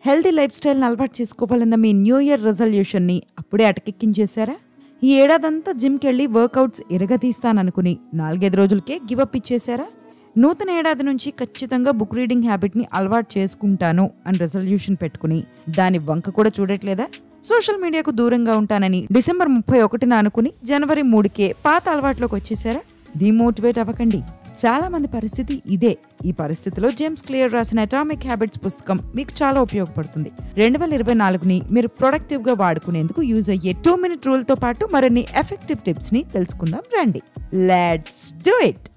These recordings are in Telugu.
హెల్తీ లైఫ్ స్టైల్ని అలవాటు చేసుకోవాలన్న మీ న్యూ ఇయర్ రెజల్యూషన్ని అప్పుడే అటకెక్కించేశారా? ఈ ఏడాదంతా జిమ్కి వెళ్ళి వర్కౌట్స్ ఇరగదీస్తాననుకుని 4-5 రోజులకే గివప్ ఇచ్చేశారా? నూతన ఏడాది నుంచి ఖచ్చితంగా బుక్ రీడింగ్ హ్యాబిట్ని అలవాటు చేసుకుంటాను అని రెజల్యూషన్ పెట్టుకుని దాని వంక కూడా చూడట్లేదా? సోషల్ మీడియాకు దూరంగా ఉంటానని డిసెంబర్ 31న అనుకుని జనవరి 3కే పాత అలవాట్లోకి వచ్చేసారా? డిమోటివేట్ అవ్వకండి. చాలా మంది పరిస్థితి ఇదే. ఈ పరిస్థితిలో జేమ్స్ క్లియర్ రాసిన అటామిక్ హ్యాబిట్స్ పుస్తకం మీకు చాలా ఉపయోగపడుతుంది. 2024ని మీరు ప్రొడక్టివ్ గా వాడుకునేందుకు యూజ్ అయ్యే 2 మినిట్ రూల్ తో పాటు మరిన్ని ఎఫెక్టివ్ టిప్స్ ని తెలుసుకుందాం రండి. Let's do it.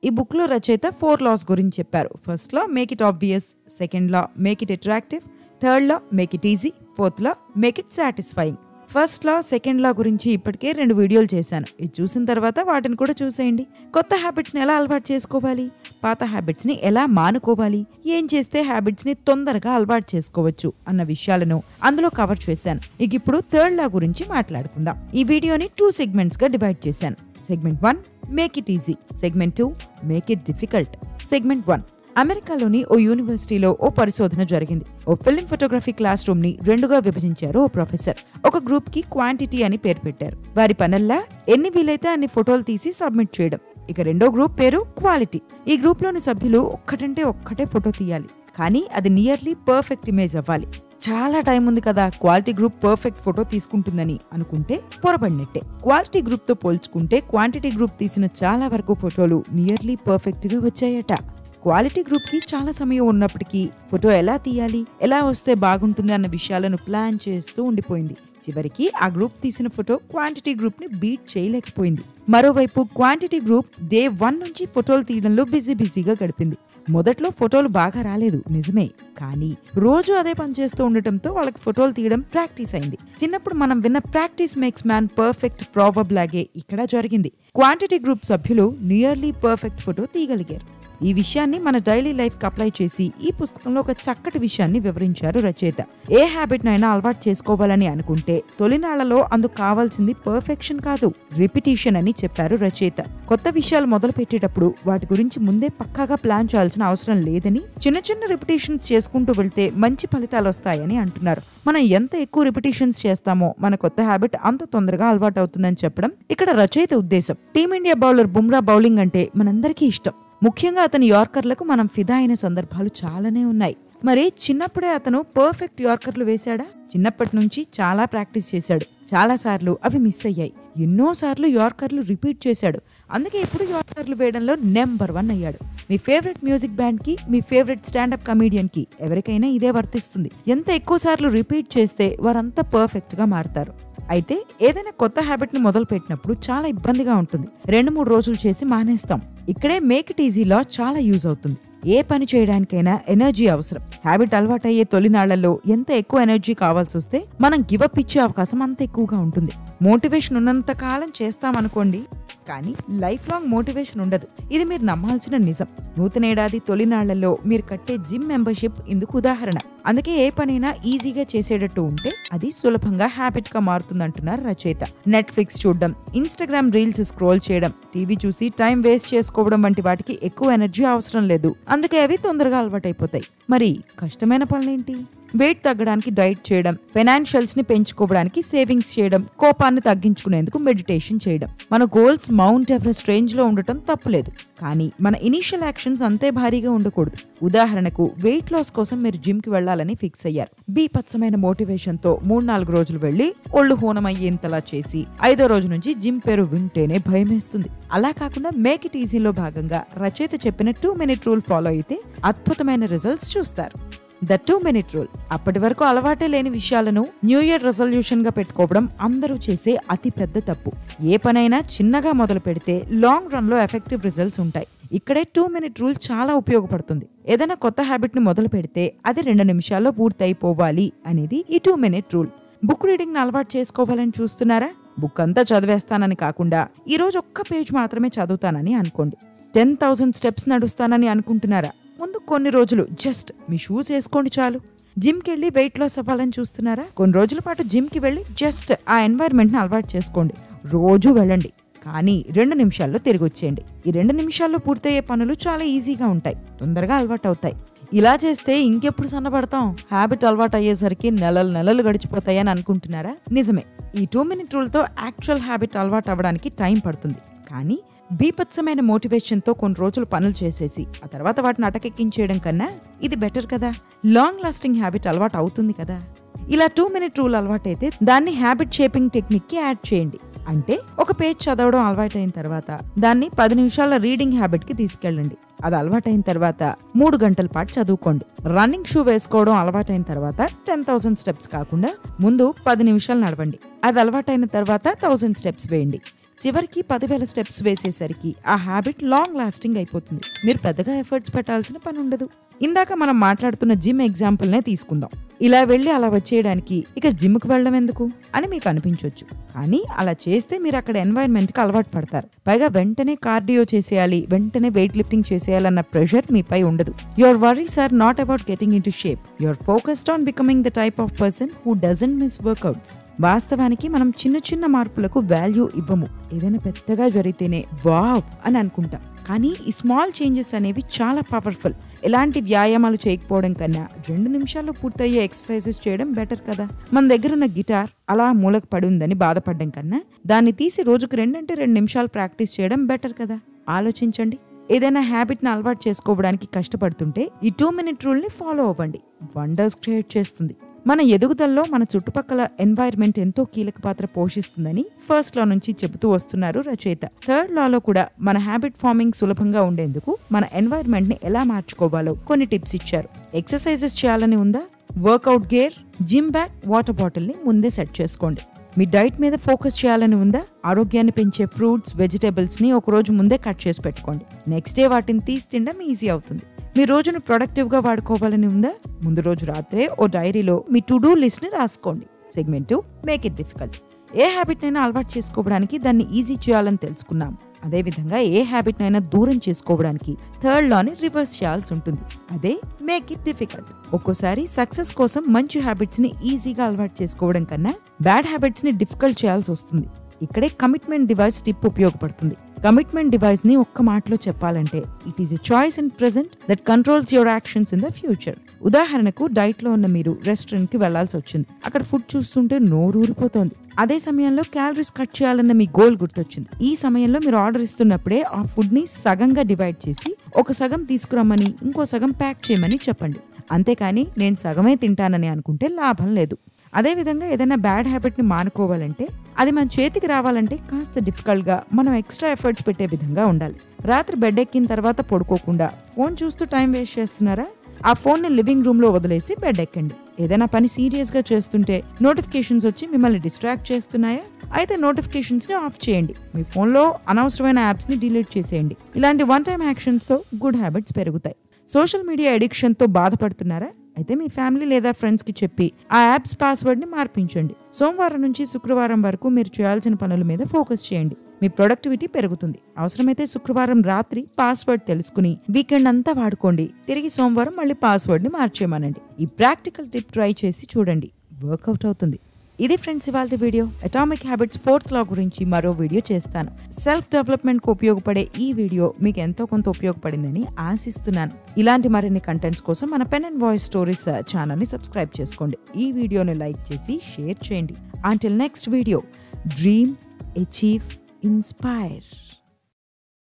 ఈ బుక్ లో రచయిత 4 లాస్ గురించి చెప్పారు. First law make it obvious, second law make it attractive, third law make it easy, fourth law make it satisfying. First law, second లా గురించి ఇప్పటికే 2 వీడియోలు చేశాను. ఇది చూసిన తర్వాత వాటిని కూడా చూసేయండి. కొత్త హ్యాబిట్స్ని ఎలా అలవాటు చేసుకోవాలి, పాత హ్యాబిట్స్ని ఎలా మానుకోవాలి, ఏం చేస్తే హ్యాబిట్స్ని తొందరగా అలవాటు చేసుకోవచ్చు అన్న విషయాలను అందులో కవర్ చేశాను. ఇక ఇప్పుడు థర్డ్ లా గురించి మాట్లాడుకుందాం. ఈ వీడియోని 2 సెగ్మెంట్స్ గా డివైడ్ చేశాను. Segment 1 make it easy, segment 2 make it difficult. Segment 1, అమెరికాలోని ఓ యూనివర్సిటీలో ఓ పరిశోధన జరిగింది. ఓ ఫిల్మ్ ఫోటోగ్రఫీ క్లాస్ రూమ్ ని 2గా విభజించారు ఓ ప్రొఫెసర్. ఒక గ్రూప్ కి క్వాంటిటీ అని పేరు పెట్టారు. వారి పనల్లా ఎన్ని వీలైతే అన్ని ఫోటోలు తీసి సబ్మిట్ చేయడం. ఇక రెండో గ్రూప్ పేరు క్వాలిటీ. ఈ గ్రూప్ లోని సభ్యులు ఒక్కటంటే ఒక్కటే ఫోటో తీయాలి, కానీ అది నియర్లీ పర్ఫెక్ట్ ఇమేజ్ అవ్వాలి. చాలా టైం ఉంది కదా, క్వాలిటీ గ్రూప్ పర్ఫెక్ట్ ఫోటో తీసుకుంటుందని అనుకుంటే పొరపడినట్టే. క్వాలిటీ గ్రూప్ తో పోల్చుకుంటే క్వాంటిటీ గ్రూప్ తీసిన చాలా వరకు ఫోటోలు నియర్లీ పర్ఫెక్ట్ గా వచ్చాయట. క్వాలిటీ గ్రూప్ కి చాలా సమయం ఉన్నప్పటికీ ఫోటో ఎలా తీయాలి, ఎలా వస్తే బాగుంటుంది అన్న విషయాలను ప్లాన్ చేస్తూ ఉండిపోయింది. చివరికి ఆ గ్రూప్ తీసిన ఫోటో క్వాంటిటీ గ్రూప్ ని బీట్ చేయలేకపోయింది. మరోవైపు క్వాంటిటీ గ్రూప్ డే 1 నుంచి ఫోటోలు తీయడంలో బిజీగా గడిపింది. మొదట్లో ఫోటోలు బాగా రాలేదు నిజమే, కానీ రోజు అదే పని చేస్తూ ఉండటంతో వాళ్ళకి ఫోటోలు తీయడం ప్రాక్టీస్ అయింది. చిన్నప్పుడు మనం విన్న practice makes man perfect proverb లాగే ఇక్కడ జరిగింది. క్వాంటిటీ గ్రూప్ సభ్యులు నియర్లీ పర్ఫెక్ట్ ఫోటో తీయగలిగారు. ఈ విషయాన్ని మన డైలీ లైఫ్ కి అప్లై చేసి ఈ పుస్తకంలో ఒక చక్కటి విషయాన్ని వివరించారు రచయిత. ఏ హ్యాబిట్ నైనా అలవాటు చేసుకోవాలని అనుకుంటే తొలినాళ్లలో అందుకు కావాల్సింది పర్ఫెక్షన్ కాదు, రిపిటీషన్ అని చెప్పారు రచయిత. కొత్త విషయాలు మొదలు పెట్టేటప్పుడు వాటి గురించి ముందే పక్కాగా ప్లాన్ చేయాల్సిన అవసరం లేదని, చిన్న రిపిటీషన్స్ చేసుకుంటూ వెళ్తే మంచి ఫలితాలు వస్తాయని అంటున్నారు. మనం ఎంత ఎక్కువ రిపిటీషన్స్ చేస్తామో మన కొత్త హ్యాబిట్ అంత తొందరగా అలవాటు అవుతుందని చెప్పడం ఇక్కడ రచయిత ఉద్దేశం. టీమిండియా బౌలర్ బుమ్రా బౌలింగ్ అంటే మనందరికీ ఇష్టం. ముఖ్యంగా అతని యార్కర్లకు మనం ఫిదా అయిన సందర్భాలు చాలానే ఉన్నాయి. మరి చిన్నప్పుడే అతను పర్ఫెక్ట్ యార్కర్లు వేశాడా? చిన్నప్పటి నుంచి చాలా ప్రాక్టీస్ చేశాడు. చాలా సార్లు అవి మిస్ అయ్యాయి. ఎన్నోసార్లు యార్కర్లు రిపీట్ చేశాడు. అందుకే ఇప్పుడు యార్కర్లు వేయడంలో నెంబర్ 1 అయ్యాడు. మీ ఫేవరెట్ మ్యూజిక్ బ్యాండ్ కి, మీ ఫేవరెట్ స్టాండప్ కమీడియన్ కి ఎవరికైనా ఇదే వర్తిస్తుంది. ఎంత ఎక్కువ సార్లు రిపీట్ చేస్తే వారంతా పర్ఫెక్ట్ గా మారుతారు. అయితే ఏదైనా కొత్త హ్యాబిట్ ని మొదలు పెట్టినప్పుడు చాలా ఇబ్బందిగా ఉంటుంది. 2-3 రోజులు చేసి మానేస్తాం. ఇక్కడే మేక్ ఇట్ ఈజీ లా చాలా యూజ్ అవుతుంది. ఏ పని చేయడానికైనా ఎనర్జీ అవసరం. హ్యాబిట్ అలవాటయ్యే తొలినాళ్లలో ఎంత ఎక్కువ ఎనర్జీ కావాల్సి వస్తే మనం గివప్ ఇచ్చే అవకాశం అంత ఎక్కువగా ఉంటుంది. మోటివేషన్ ఉన్నంత కాలం చేస్తామనుకోండి, కానీ లైఫ్ లాంగ్ మోటివేషన్ ఉండదు. ఇది మీరు నమ్మాల్సిన నిజం. నూతనేడాది తొలినాళ్లలో మీరు కట్టే జిమ్ మెంబర్షిప్ ఇందుకు ఉదాహరణ. అందుకే ఏ పనైనా ఈజీగా చేసేటట్టు ఉంటే అది సులభంగా హ్యాబిట్ గా మారుతుందంటున్నారు రచయిత. నెట్ఫ్లిక్స్ చూడడం, ఇన్స్టాగ్రామ్ రీల్స్ స్క్రోల్ చేయడం, టీవీ చూసి టైం వేస్ట్ చేసుకోవడం వంటి వాటికి ఎక్కువ ఎనర్జీ అవసరం లేదు. అందుకే అవి తొందరగా అలవాటైపోతాయి. మరి కష్టమైన పనులేంటి? వెయిట్ తగ్గడానికి డైట్ చేయడం, ఫైనాన్షియల్స్ ని పెంచుకోవడానికి సేవింగ్స్ చేయడం, కోపాన్ని తగ్గించుకునేందుకు మెడిటేషన్ చేయడం. మన గోల్స్ మౌంట్ ఎవరెస్ట్ రేంజ్ లో ఉండటం తప్పులేదు, కానీ మన ఇనిషియల్ యాక్షన్స్ అంతే భారీగా ఉండకూడదు. ఉదాహరణకు వెయిట్ లాస్ కోసం మీరు జిమ్ కి వెళ్లాలని ఫిక్స్ అయ్యారు. బీపత్సమైన మోటివేషన్ తో 3-4 రోజులు వెళ్లి ఒళ్ళు హోనమయ్యేంతలా చేసి 5వ రోజు నుంచి జిమ్ పేరు వింటేనే భయమేస్తుంది. అలా కాకుండా మేక్ ఇట్ ఈజీలో భాగంగా రచయిత చెప్పిన 2 మినిట్ రూల్ ఫాలో అయితే అద్భుతమైన రిజల్ట్స్ చూస్తారు. The 2 minute rule. అప్పటి వరకు అలవాటే లేని విషయాలను న్యూ ఇయర్ రెజల్యూషన్ గా పెట్టుకోవడం అందరూ చేసే అతి పెద్ద తప్పు. ఏ పనైనా చిన్నగా మొదలు పెడితే లాంగ్ రన్ లో ఎఫెక్టివ్ రిజల్ట్స్ ఉంటాయి. ఇక్కడే 2 మినిట్ రూల్ చాలా ఉపయోగపడుతుంది. ఏదైనా కొత్త హ్యాబిట్ ని మొదలు పెడితే అది 2 నిమిషాల్లో పూర్తయిపోవాలి అనేది ఈ 2 మినిట్ రూల్. బుక్ రీడింగ్ ని అలవాటు చేసుకోవాలని చూస్తున్నారా? బుక్ అంతా చదివేస్తానని కాకుండా ఈ రోజు ఒక్క పేజ్ మాత్రమే చదువుతానని అనుకోండి. 10,000 స్టెప్స్ నడుస్తానని అనుకుంటున్నారా? ముందు కొన్ని రోజులు జస్ట్ మీ షూస్ వేసుకోండి చాలు. జిమ్ కి వెళ్ళి వెయిట్ లాస్ అవ్వాలని చూస్తున్నారా? కొన్ని రోజుల పాటు జిమ్ కి వెళ్ళి జస్ట్ ఆ ఎన్వైరన్మెంట్ ని అలవాటు చేసుకోండి. రోజు వెళ్ళండి. కానీ 2 నిమిషాల్లో తిరిగి వచ్చేయండి. ఈ 2 నిమిషాల్లో పూర్తయ్యే పనులు చాలా ఈజీగా ఉంటాయి, తొందరగా అలవాటు అవుతాయి. ఇలా చేస్తే ఇంకెప్పుడు సన్నబడతాం, హ్యాబిట్ అలవాటు అయ్యేసరికి నెలలు గడిచిపోతాయని అనుకుంటున్నారా? నిజమే. ఈ 2 minute రూల్తో యాక్చువల్ హ్యాబిట్ అలవాటు అవ్వడానికి టైం పడుతుంది. కానీ బీభత్సమైన మోటివేషన్తో కొన్ని రోజులు పనులు చేసేసి ఆ తర్వాత వాటిని అటకెక్కించేయడం కన్నా ఇది బెటర్ కదా. లాంగ్ లాస్టింగ్ హ్యాబిట్ అలవాటు అవుతుంది కదా. ఇలా 2 minute రూల్ అలవాటైతే దాన్ని హ్యాబిట్ షేపింగ్ టెక్నిక్కి యాడ్ చేయండి. అంటే ఒక పేజ్ చదవడం అలవాటైన తర్వాత దాన్ని 10 నిమిషాల రీడింగ్ హ్యాబిట్కి తీసుకెళ్ళండి. అది అలవాటైన తర్వాత 3 గంటల పాటు చదువుకోండి. రన్నింగ్ షూ వేసుకోవడం అలవాటైన తర్వాత 10,000 స్టెప్స్ కాకుండా ముందు 10 నిమిషాలు నడవండి. అది అలవాటైన తర్వాత 1000 స్టెప్స్ వేయండి. చివరికి 10,000 స్టెప్స్ వేసేసరికి ఆ హ్యాబిట్ లాంగ్ లాస్టింగ్ అయిపోతుంది. మీరు పెద్దగా ఎఫర్ట్స్ పెట్టాల్సిన పని ఉండదు. ఇందాక మనం మాట్లాడుతున్న జిమ్ ఎగ్జాంపుల్నే తీసుకుందాం. ఇలా వెళ్ళి అలా వచ్చేయడానికి ఇక జిమ్కి వెళ్ళడం ఎందుకు అని మీకు అనిపించవచ్చు. కానీ అలా చేస్తే మీరు అక్కడ ఎన్వైరన్మెంట్కి అలవాటు పడతారు. పైగా వెంటనే కార్డియో చేసేయాలి, వెంటనే వెయిట్ లిఫ్టింగ్ చేసేయాలన్న ప్రెషర్ మీపై ఉండదు. Your worries are not about getting into shape. Your focused on becoming the type of person who doesn't miss workouts. వాస్తవానికి మనం చిన్న మార్పులకు వాల్యూ ఇవ్వము. ఏదైనా పెద్దగా జరిగితేనే వావ్ అని అనుకుంటాం. కానీ ఈ స్మాల్ చేంజెస్ అనేవి చాలా పవర్ఫుల్. ఎలాంటి వ్యాయామాలు చేయకపోవడం కన్నా 2 నిమిషాల్లో పూర్తయ్యే ఎక్సర్సైజెస్ చేయడం బెటర్ కదా. మన దగ్గర ఉన్న గిటార్ అలా మూలకు పడి ఉందని బాధపడడం కన్నా దాన్ని తీసి రోజుకు 2 నిమిషాలు ప్రాక్టీస్ చేయడం బెటర్ కదా. ఆలోచించండి. ఏదైనా హ్యాబిట్ని అలవాటు చేసుకోవడానికి కష్టపడుతుంటే ఈ 2 minute రూల్ని ఫాలో అవ్వండి. వండర్స్ క్రియేట్ చేస్తుంది. మన ఎదుగుదలలో మన చుట్టుపక్కల ఎన్వైర్న్మెంట్ ఎంతో కీలక పాత్ర పోషిస్తుందని ఫస్ట్ లా నుంచి చెబుతూ వస్తున్నారు రచయిత. థర్డ్ లాలో కూడా మన హ్యాబిట్ ఫార్మింగ్ సులభంగా ఉండేందుకు మన ఎన్వైర్న్మెంట్ ని ఎలా మార్చుకోవాలో కొన్ని టిప్స్ ఇచ్చారు. ఎక్సర్సైజెస్ చేయాలని ఉందా? Workout gear, gym bag, water bottle ని ముందే సెట్ చేసుకోండి. మీ డైట్ మీద ఫోకస్ చేయాలని ఉందా? ఆరోగ్యాన్ని పెంచే ఫ్రూట్స్, వెజిటేబుల్స్ ని ఒక రోజు ముందే కట్ చేసి పెట్టుకోండి. నెక్స్ట్ డే వాటిని తీసి తినడం ఈజీ అవుతుంది. మీ రోజును ప్రొడక్టివ్ గా వాడుకోవాలని ఉందా? ముందు రోజు రాత్రే ఓ డైరీలో మీ టు డూ లిస్ట్ ని రాసుకోండి. Segment 2, make it difficult. A habit నైనా అలవాటు చేసుకోవడానికి దాన్ని ఈజీ చేయాలని తెలుసుకున్నాం. అదేవిధంగా ఏ హ్యాబిట్ నైనా దూరం చేసుకోవడానికి థర్డ్ లాని రివర్స్ చేయాల్సి ఉంటుంది. అదే మేక్ ఇట్ డిఫికల్ట్. ఒక్కోసారి సక్సెస్ కోసం మంచి హ్యాబిట్స్ ని ఈజీగా అలవాటు చేసుకోవడం కన్నా బ్యాడ్ హ్యాబిట్స్ ని డిఫికల్ట్ చేయాల్సి వస్తుంది. ఇక్కడే కమిట్మెంట్ డివైస్ టిప్ ఉపయోగపడుతుంది. కమిట్మెంట్ డివైస్ ని ఒక్క మాటలో చెప్పాలంటే it is a choice in present that controls your actions in the future. ఉదాహరణకు డైట్ లో ఉన్న మీరు రెస్టారెంట్ కి వెళ్లాల్సి వచ్చింది. అక్కడ ఫుడ్ చూస్తుంటే నోరు ఊరిపోతోంది. అదే సమయంలో క్యాలరీస్ కట్ చేయాలన్న మీ గోల్ గుర్తొచ్చింది. ఈ సమయంలో మీరు ఆర్డర్ ఇస్తున్నప్పుడే ఆ ఫుడ్ ని సగంగా డివైడ్ చేసి ఒక సగం తీసుకురమ్మని ఇంకో సగం ప్యాక్ చేయమని చెప్పండి. అంతేకాని నేను సగమే తింటానని అనుకుంటే లాభం లేదు. అదేవిధంగా ఏదైనా బ్యాడ్ హ్యాబిట్ని మానుకోవాలంటే అది మన చేతికి రావాలంటే కాస్త డిఫికల్ట్గా మనం ఎక్స్ట్రా ఎఫర్ట్స్ పెట్టే విధంగా ఉండాలి. రాత్రి బెడ్ ఎక్కిన తర్వాత పడుకోకుండా ఫోన్ చూస్తూ టైం వేస్ట్ చేస్తున్నారా? ఆ ఫోన్ని లివింగ్ రూమ్లో వదిలేసి బెడ్ ఎక్కండి. ఏదైనా పని సీరియస్గా చేస్తుంటే నోటిఫికేషన్స్ వచ్చి మిమ్మల్ని డిస్ట్రాక్ట్ చేస్తున్నాయా? అయితే నోటిఫికేషన్స్ని ఆఫ్ చేయండి. మీ ఫోన్లో అనవసరమైన యాప్స్ని డిలీట్ చేసేయండి. ఇలాంటి వన్ టైం యాక్షన్స్తో గుడ్ హ్యాబిట్స్ పెరుగుతాయి. సోషల్ మీడియా అడిక్షన్తో బాధపడుతున్నారా? అయితే మీ ఫ్యామిలీ లేదా ఫ్రెండ్స్కి చెప్పి ఆ యాప్స్ పాస్వర్డ్ని మార్పించండి. సోమవారం నుంచి శుక్రవారం వరకు మీరు చేయాల్సిన పనుల మీద ఫోకస్ చేయండి. మీ ప్రొడక్టివిటీ పెరుగుతుంది. అవసరమైతే శుక్రవారం రాత్రి పాస్వర్డ్ తెలుసుకుని వీకెండ్ అంతా వాడుకోండి. తిరిగి సోమవారం మళ్ళీ పాస్వర్డ్ని మార్చేయమనండి. ఈ ప్రాక్టికల్ టిప్ ట్రై చేసి చూడండి, వర్కౌట్ అవుతుంది. ఇది ఫ్రెండ్స్ ఇవాళ వీడియో. అటామిక్ హ్యాబిట్స్ 4th లా గురించి మరో వీడియో చేస్తాను. సెల్ఫ్ డెవలప్మెంట్ కు ఉపయోగపడే ఈ వీడియో మీకు ఎంతో కొంత ఉపయోగపడిందని ఆశిస్తున్నాను. ఇలాంటి మరిన్ని కంటెంట్స్ కోసం మన pen and voice stories channel ని సబ్స్క్రైబ్ చేసుకోండి. ఈ వీడియోని లైక్ చేసి షేర్ చేయండి. Until next video, dream, achieve, inspire.